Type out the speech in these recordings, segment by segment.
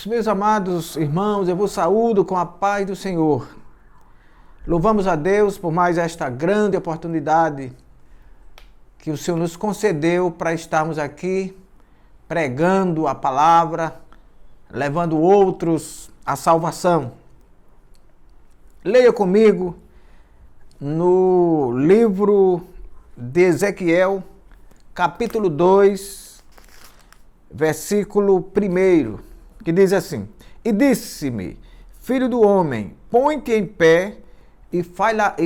Meus amados irmãos, eu vos saúdo com a paz do Senhor. Louvamos a Deus por mais esta grande oportunidade que o Senhor nos concedeu para estarmos aqui pregando a palavra, levando outros à salvação. Leia comigo no livro de Ezequiel, capítulo 2, versículo 1. Que diz assim: E disse-me, filho do homem, põe-te em pé e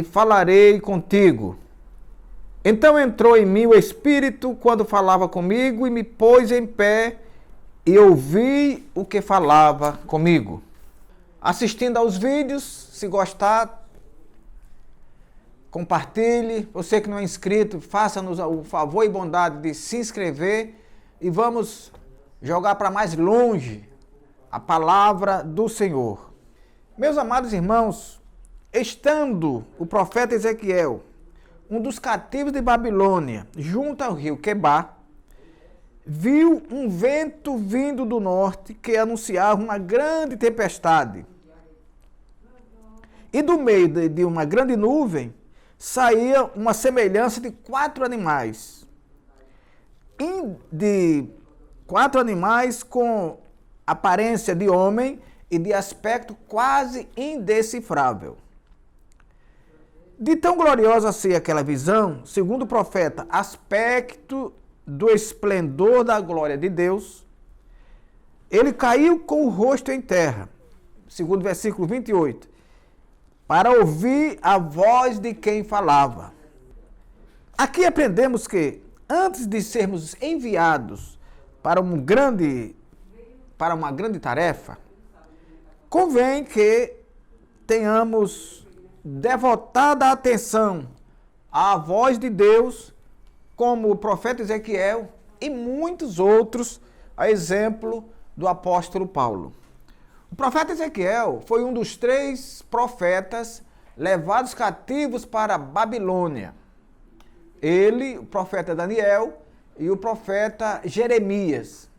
falarei contigo. Então entrou em mim o Espírito quando falava comigo e me pôs em pé e ouvi o que falava comigo. Assistindo aos vídeos, se gostar, compartilhe. Você que não é inscrito, faça-nos o favor e bondade de se inscrever e vamos jogar para mais longe a palavra do Senhor. Meus amados irmãos, estando o profeta Ezequiel, um dos cativos de Babilônia, junto ao rio Quebar, viu um vento vindo do norte que anunciava uma grande tempestade. E do meio de uma grande nuvem saía uma semelhança de 4 animais. De 4 animais com aparência de homem e de aspecto quase indecifrável. De tão gloriosa ser aquela visão, segundo o profeta, aspecto do esplendor da glória de Deus, ele caiu com o rosto em terra, segundo o versículo 28, para ouvir a voz de quem falava. Aqui aprendemos que, antes de sermos enviados para uma grande tarefa, convém que tenhamos devotada atenção à voz de Deus, como o profeta Ezequiel e muitos outros, a exemplo do apóstolo Paulo. O profeta Ezequiel foi um dos 3 profetas levados cativos para a Babilônia. Ele, o profeta Daniel e o profeta Jeremias.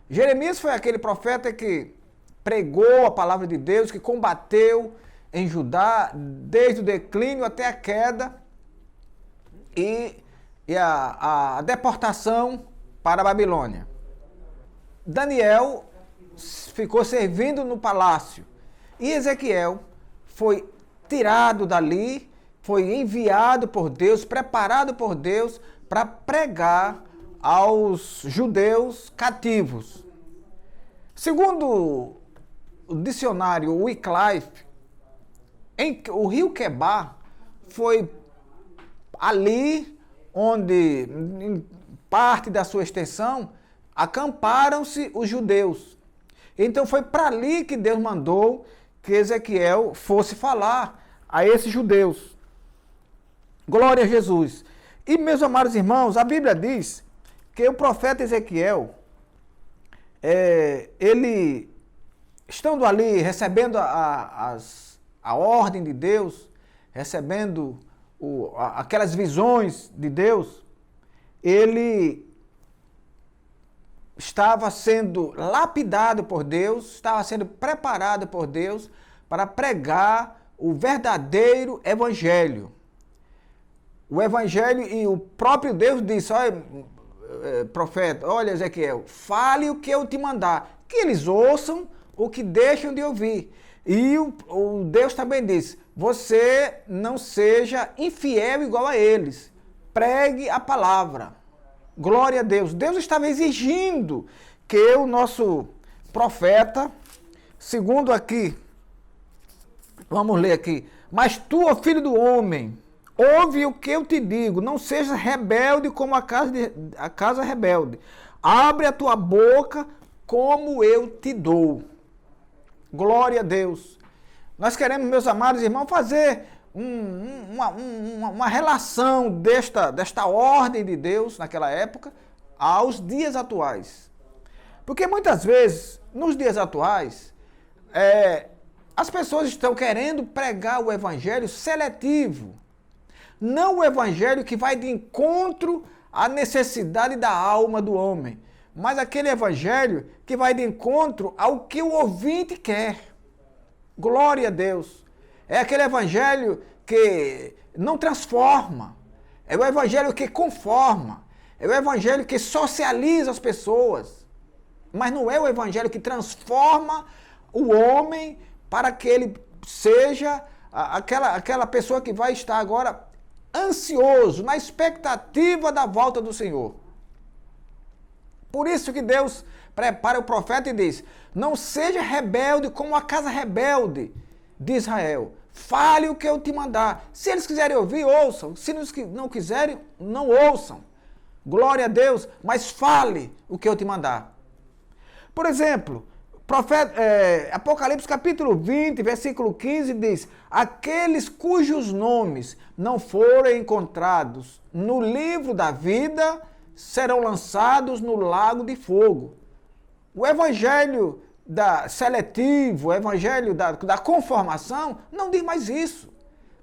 Jeremias foi aquele profeta que pregou a palavra de Deus, que combateu em Judá desde o declínio até a queda e a deportação para a Babilônia. Daniel ficou servindo no palácio e Ezequiel foi tirado dali, foi enviado por Deus, preparado por Deus para pregar aos judeus cativos. Segundo o dicionário Wycliffe, o rio Quebar foi ali onde, em parte da sua extensão, acamparam-se os judeus. Então foi para ali que Deus mandou que Ezequiel fosse falar a esses judeus. Glória a Jesus. E, meus amados irmãos, a Bíblia diz que o profeta Ezequiel, ele, estando ali, recebendo a ordem de Deus, recebendo aquelas visões de Deus, ele estava sendo lapidado por Deus, estava sendo preparado por Deus para pregar o verdadeiro evangelho. O evangelho, e o próprio Deus disse: olha, profeta, olha, Ezequiel, fale o que eu te mandar, que eles ouçam o que deixam de ouvir. E o Deus também disse: você não seja infiel igual a eles, pregue a palavra. Glória a Deus. Deus estava exigindo que o nosso profeta, segundo aqui, vamos ler aqui: mas tu, ó filho do homem, ouve o que eu te digo, não sejas rebelde como a casa rebelde. Abre a tua boca como eu te dou. Glória a Deus. Nós queremos, meus amados irmãos, fazer uma relação desta ordem de Deus naquela época aos dias atuais. Porque muitas vezes, nos dias atuais, as pessoas estão querendo pregar o evangelho seletivo. Não o evangelho que vai de encontro à necessidade da alma do homem. mas aquele evangelho que vai de encontro ao que o ouvinte quer. Glória a Deus. É aquele evangelho que não transforma. É o evangelho que conforma. É o evangelho que socializa as pessoas. Mas não é o evangelho que transforma o homem para que ele seja aquela pessoa que vai estar agora ansioso, na expectativa da volta do Senhor. Por isso que Deus prepara o profeta e diz: não seja rebelde como a casa rebelde de Israel. Fale o que eu te mandar. Se eles quiserem ouvir, ouçam. Se não quiserem, não ouçam. Glória a Deus, mas fale o que eu te mandar. Por exemplo, Apocalipse capítulo 20, versículo 15 diz: aqueles cujos nomes não forem encontrados no livro da vida serão lançados no lago de fogo. O evangelho seletivo, o evangelho da conformação, não diz mais isso.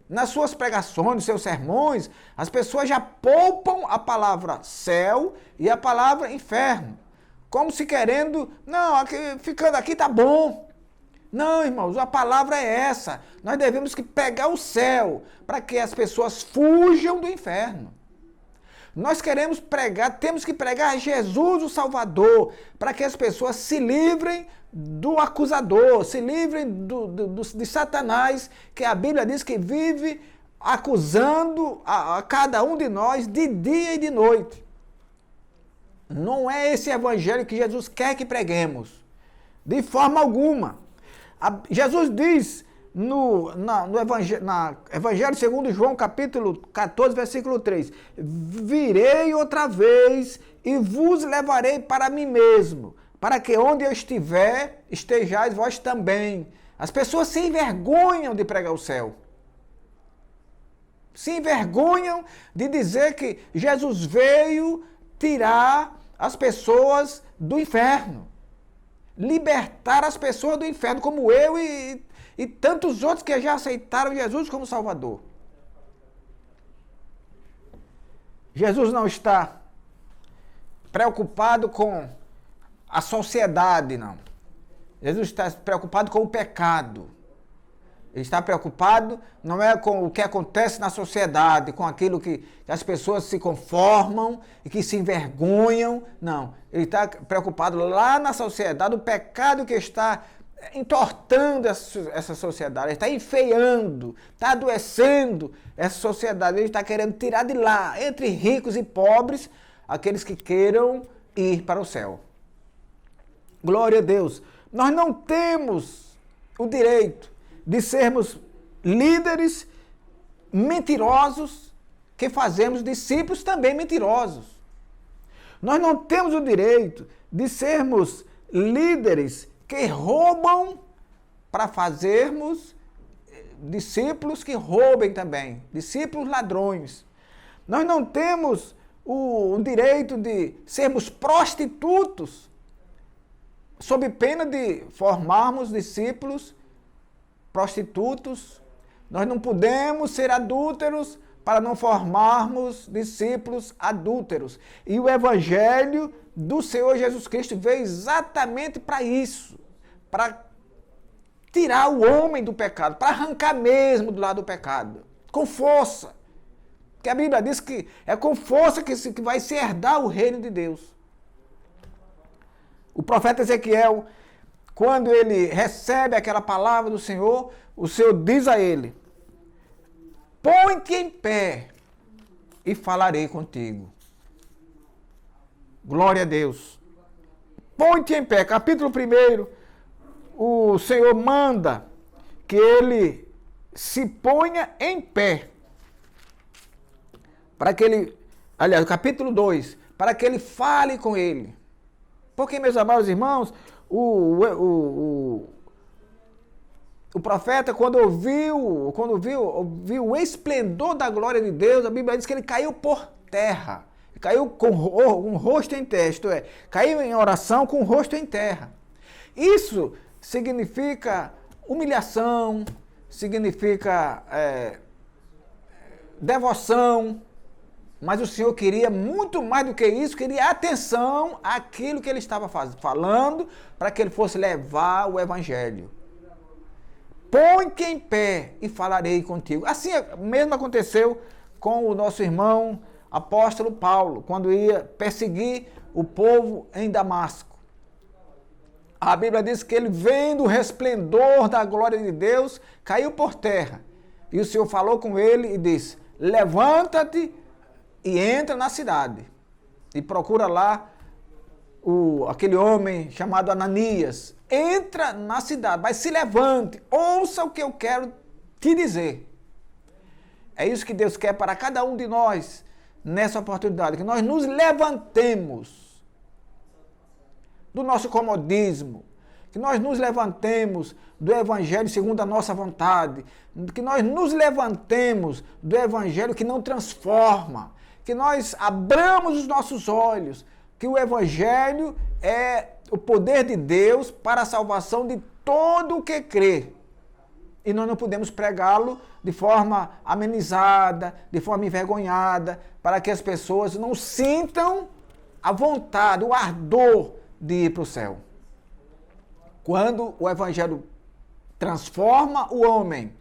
Nas suas pregações, nos seus sermões, as pessoas já poupam a palavra céu e a palavra inferno. Como se querendo, não, ficando aqui tá bom. Não, irmãos, a palavra é essa. Nós devemos que pegar o céu para que as pessoas fujam do inferno. Nós queremos pregar, temos que pregar Jesus o Salvador, para que as pessoas se livrem do acusador, se livrem de Satanás, que a Bíblia diz que vive acusando a cada um de nós de dia e de noite. Não é esse evangelho que Jesus quer que preguemos, de forma alguma. Jesus diz no Evangelho segundo João, capítulo 14, versículo 3, virei outra vez e vos levarei para mim mesmo, para que onde eu estiver, estejais vós também. As pessoas se envergonham de pregar o céu. Se envergonham de dizer que Jesus veio tirar as pessoas do inferno. Libertar as pessoas do inferno, como eu e tantos outros que já aceitaram Jesus como Salvador. Jesus não está preocupado com a sociedade, não. Jesus está preocupado com o pecado. Ele está preocupado não é com o que acontece na sociedade, com aquilo que as pessoas se conformam e que se envergonham. Não, ele está preocupado lá na sociedade, o pecado que está entortando essa sociedade, está enfeiando, está adoecendo essa sociedade. Ele está querendo tirar de lá, entre ricos e pobres, aqueles que queiram ir para o céu. Glória a Deus. Nós não temos o direito de sermos líderes mentirosos que fazemos discípulos também mentirosos. Nós não temos o direito de sermos líderes que roubam para fazermos discípulos que roubem também, discípulos ladrões. Nós não temos o direito de sermos prostitutos sob pena de formarmos discípulos prostitutos. Nós não podemos ser adúlteros para não formarmos discípulos adúlteros. E o evangelho do Senhor Jesus Cristo veio exatamente para isso, para tirar o homem do pecado, para arrancar mesmo do lado do pecado, com força. Porque a Bíblia diz que é com força que vai se herdar o reino de Deus. O profeta Ezequiel, quando ele recebe aquela palavra do Senhor, o Senhor diz a ele: põe-te em pé e falarei contigo. Glória a Deus. Põe-te em pé. Capítulo 1, o Senhor manda que ele se ponha em pé. Para que ele, aliás, capítulo 2, para que ele fale com ele. Porque, meus amados irmãos, o profeta, quando ouviu o esplendor da glória de Deus, a Bíblia diz que ele caiu por terra. Caiu com um rosto em terra, isto é, caiu em oração com o rosto em terra. Isso significa humilhação, significa devoção, Mas o Senhor queria muito mais do que isso, queria atenção àquilo que ele estava falando, para que ele fosse levar o evangelho. Põe-te em pé e falarei contigo. Assim mesmo aconteceu com o nosso irmão apóstolo Paulo, quando ia perseguir o povo em Damasco. A Bíblia diz que ele, vendo o resplendor da glória de Deus, caiu por terra. E o Senhor falou com ele e disse: levanta-te e entra na cidade. E procura lá aquele homem chamado Ananias. Entra na cidade, mas se levante, ouça o que eu quero te dizer. É isso que Deus quer para cada um de nós nessa oportunidade, que nós nos levantemos do nosso comodismo, que nós nos levantemos do evangelho segundo a nossa vontade, que nós nos levantemos do evangelho que não transforma, que nós abramos os nossos olhos, que o evangelho é o poder de Deus para a salvação de todo o que crê. E nós não podemos pregá-lo de forma amenizada, de forma envergonhada, para que as pessoas não sintam a vontade, o ardor de ir para o céu. Quando o evangelho transforma o homem,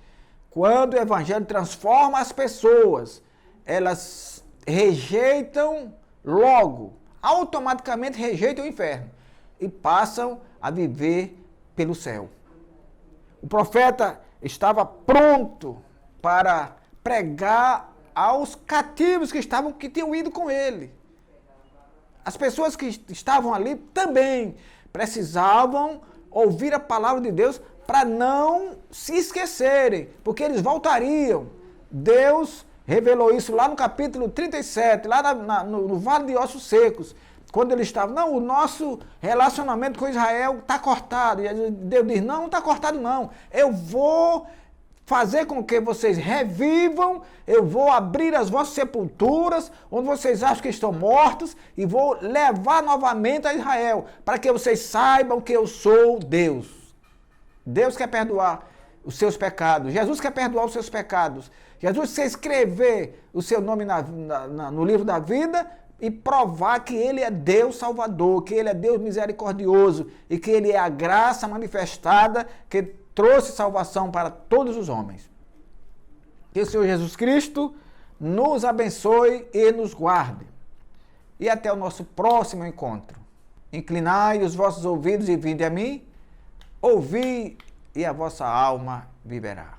quando o evangelho transforma as pessoas, elas rejeitam logo, automaticamente rejeitam o inferno e passam a viver pelo céu. O profeta estava pronto para pregar aos cativos que tinham ido com ele. As pessoas que estavam ali também precisavam ouvir a palavra de Deus para não se esquecerem, porque eles voltariam. Deus revelou isso lá no capítulo 37, lá no Vale de Ossos Secos, quando eles estavam, não, o nosso relacionamento com Israel está cortado. E Deus diz, não está cortado não, eu vou fazer com que vocês revivam, eu vou abrir as vossas sepulturas, onde vocês acham que estão mortos, e vou levar novamente a Israel, para que vocês saibam que eu sou Deus. Deus quer perdoar os seus pecados, Jesus quer perdoar os seus pecados. Jesus quer escrever o seu nome no livro da vida e provar que Ele é Deus Salvador, que Ele é Deus misericordioso e que Ele é a graça manifestada que trouxe salvação para todos os homens. Que o Senhor Jesus Cristo nos abençoe e nos guarde. E até o nosso próximo encontro. Inclinai os vossos ouvidos e vinde a mim, ouvi e a vossa alma viverá.